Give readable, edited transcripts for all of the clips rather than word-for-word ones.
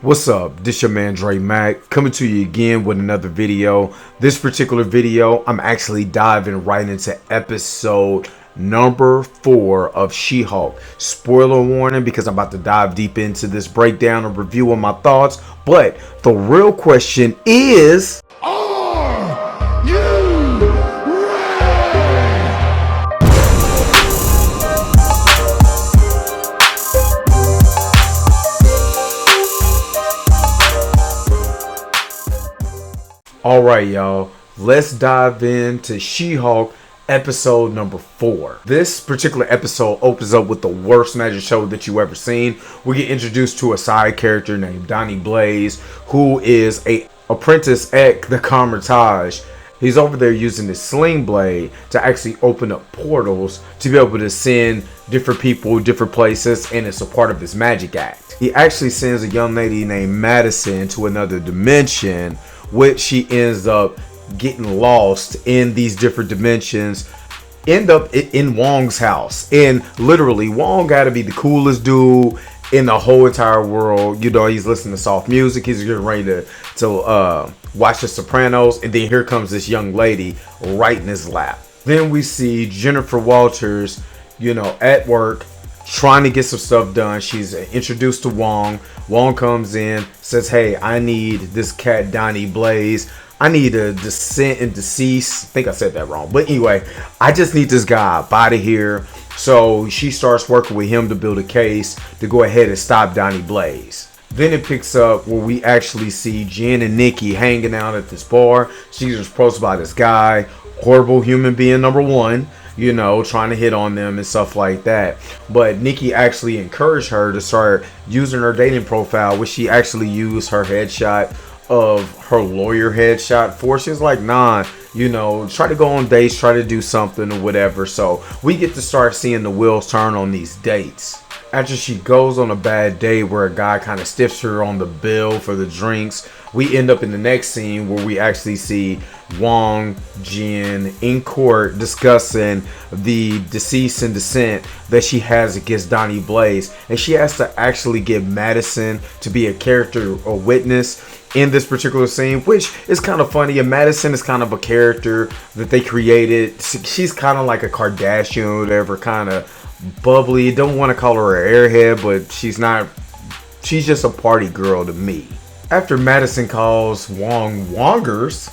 What's up? This your man Dre Mac coming to you again with another video. This particular video, I'm actually diving right into episode number 4 of She-Hulk. Spoiler warning because I'm about to dive deep into this breakdown and review of my thoughts. But the real question is, are you Alright, y'all, let's dive into She-Hulk episode number 4. This particular episode opens up with the worst magic show that you ever seen. We get introduced to a side character named Donnie Blaze, who is a apprentice at the Kamar-Taj. He's over there using his sling blade to actually open up portals to be able to send different people, different places, and it's a part of his magic act. He actually sends a young lady named Madison to another dimension, which she ends up getting lost in these different dimensions, end up in Wong's house. And literally, Wong gotta be the coolest dude in the whole entire world. You know, he's listening to soft music, he's getting ready to watch The Sopranos, and then here comes this young lady right in his lap. Then we see Jennifer Walters, you know, at work trying to get some stuff done. She's introduced to Wong. Wong comes in, says, hey, I need this cat Donnie Blaze. I need a descent and decease. I think I said that wrong. But anyway, I just need this guy up out of here. So she starts working with him to build a case to go ahead and stop Donnie Blaze. Then it picks up where we actually see Jen and Nikki hanging out at this bar. She's approached by this guy, horrible human being number 1. You know, trying to hit on them and stuff like that. But Nikki actually encouraged her to start using her dating profile, which she actually used her headshot of her lawyer headshot for. She was like, nah, you know, try to go on dates, try to do something or whatever. So we get to start seeing the wheels turn on these dates. After she goes on a bad date where a guy kind of stiffs her on the bill for the drinks, we end up in the next scene where we actually see Wong, Jen in court discussing the cease and descent that she has against Donnie Blaze. And she has to actually get Madison to be a character, a witness in this particular scene, which is kind of funny. And Madison is kind of a character that they created. She's kind of like a Kardashian or whatever, kind of bubbly. Don't want to call her an airhead, but she's not. She's just a party girl to me. After Madison calls Wong Wongers,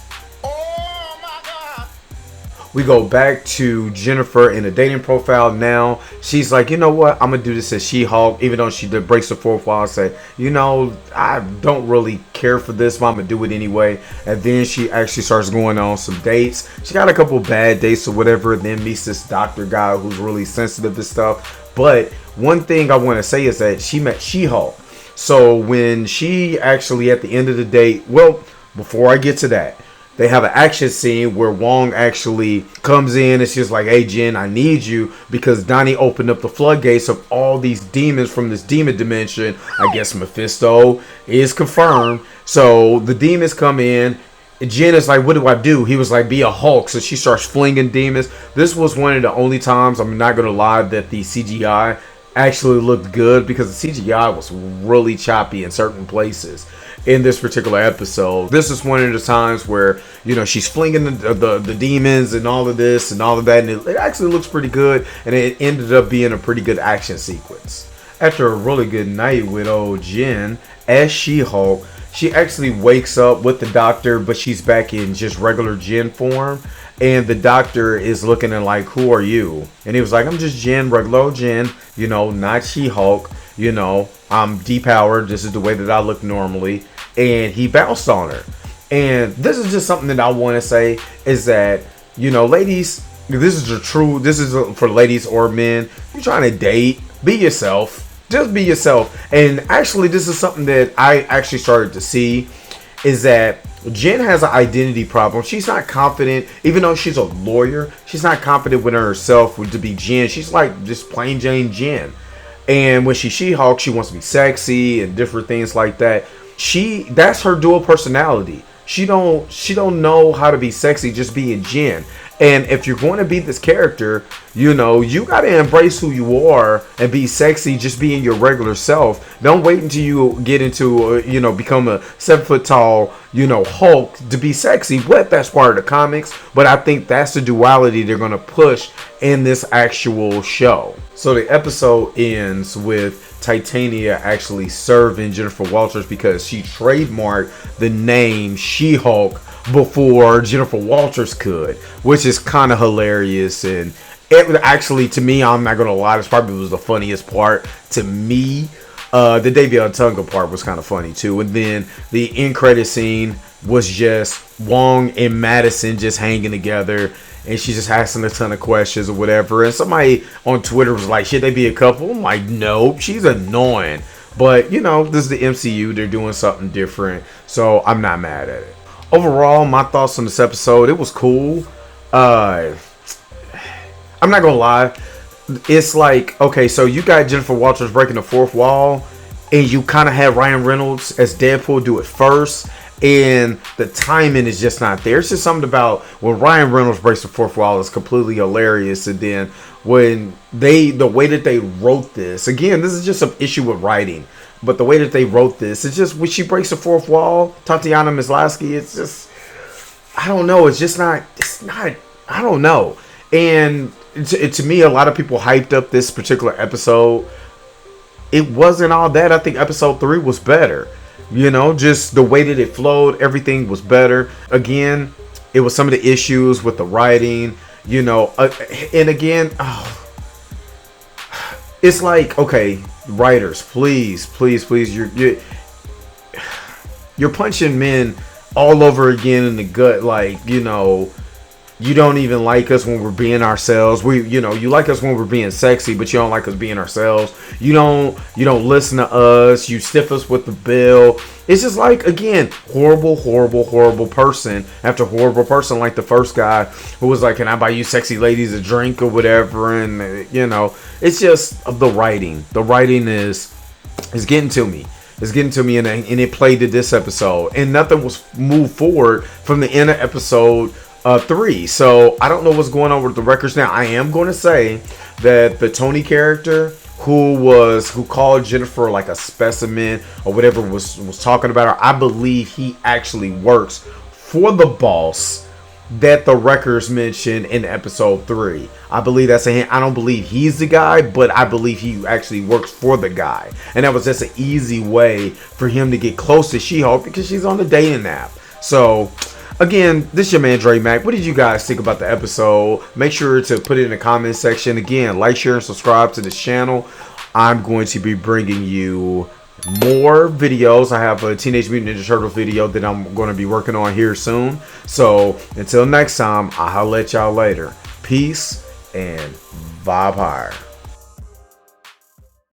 we go back to Jennifer in a dating profile now. She's like, you know what? I'm going to do this as She-Hulk. Even though she did breaks the fourth wall and say, you know, I don't really care for this, but I'm going to do it anyway. And then she actually starts going on some dates. She got a couple bad dates or whatever. And then meets this doctor guy who's really sensitive to stuff. But one thing I want to say is that she met She-Hulk. So when she actually at the end of the date, well, before I get to that, they have an action scene where Wong actually comes in and she's like, hey, Jen, I need you because Donnie opened up the floodgates of all these demons from this demon dimension. I guess Mephisto is confirmed. So the demons come in. Jen is like, what do I do? He was like, be a Hulk. So she starts flinging demons. This was one of the only times, I'm not going to lie, that the CGI actually looked good because the CGI was really choppy in certain places. In this particular episode, this is one of the times where, you know, she's flinging the demons and all of this and all of that, and it actually looks pretty good, and it ended up being a pretty good action sequence. After a really good night with old Jen as She-Hulk, she actually wakes up with the doctor, but she's back in just regular Jen form, and the doctor is looking at like, who are you? And he was like, I'm just Jen, regular old Jen, you know, not She-Hulk, you know, I'm depowered, this is the way that I look normally. And he bounced on her. And this is just something that I want to say is that, you know, ladies, this is for ladies or men. You're trying to date, be yourself. Just be yourself. And actually, this is something that I actually started to see is that Jen has an identity problem. She's not confident, even though she's a lawyer, she's not confident with herself to be Jen. She's like just plain Jane Jen. And when she's She-Hulk, she wants to be sexy and different things like that. That's her dual personality. She don't know how to be sexy just being Jen. And if you're going to be this character, you know, you got to embrace who you are and be sexy, just being your regular self. Don't wait until you get into, you know, become a 7 foot tall, you know, Hulk to be sexy. But that's part of the comics. But I think that's the duality they're going to push in this actual show. So the episode ends with Titania actually serving Jennifer Walters because she trademarked the name She-Hulk before Jennifer Walters could, which is kind of hilarious. And it actually, to me, I'm not gonna lie, this probably was the funniest part to me. The David Otunga part was kind of funny too, and then the end credit scene was just Wong and Madison just hanging together, and she's just asking a ton of questions or whatever. And somebody on Twitter was like, should they be a couple? I'm like, nope, she's annoying. But, you know, this is the MCU. They're doing something different. So I'm not mad at it. Overall, my thoughts on this episode, it was cool. I'm not going to lie. It's like, okay, so you got Jennifer Walters breaking the fourth wall, and you kind of had Ryan Reynolds as Deadpool do it first. And the timing is just not there. It's just something about when Ryan Reynolds breaks the fourth wall is completely hilarious. And then when the way that they wrote this, again, this is just an issue with writing, but the way that they wrote this, it's just when she breaks the fourth wall, Tatiana Maslany, it's just, I don't know. It's not, I don't know. And to me, a lot of people hyped up this particular episode. It wasn't all that. I think episode 3 was better. You know, just the way that it flowed, everything was better. Again, it was some of the issues with the writing, you know, and again, it's like, okay, writers, please, you're punching men all over again in the gut, like, you know, you don't even like us when we're being ourselves. You like us when we're being sexy, but you don't like us being ourselves. You don't listen to us. You stiff us with the bill. It's just like, again, horrible person after horrible person, like the first guy who was like, can I buy you sexy ladies a drink or whatever? And, you know, it's just the writing. The writing is getting to me. It's getting to me, and it played to this episode. And nothing was moved forward from the end of episode 3. So I don't know what's going on with the records now. I am going to say that the Tony character who called Jennifer like a specimen or whatever was talking about her, I believe he actually works for the boss that the records mentioned in episode 3. I believe that's a hint. I don't believe he's the guy, but I believe he actually works for the guy. And that was just an easy way for him to get close to She-Hulk because she's on the dating app. So again, this is your man Dre Mac. What did you guys think about the episode? Make sure to put it in the comment section. Again, like, share, and subscribe to this channel. I'm going to be bringing you more videos. I have a Teenage Mutant Ninja Turtle video that I'm going to be working on here soon. So until next time, I'll let y'all later. Peace and vibe higher.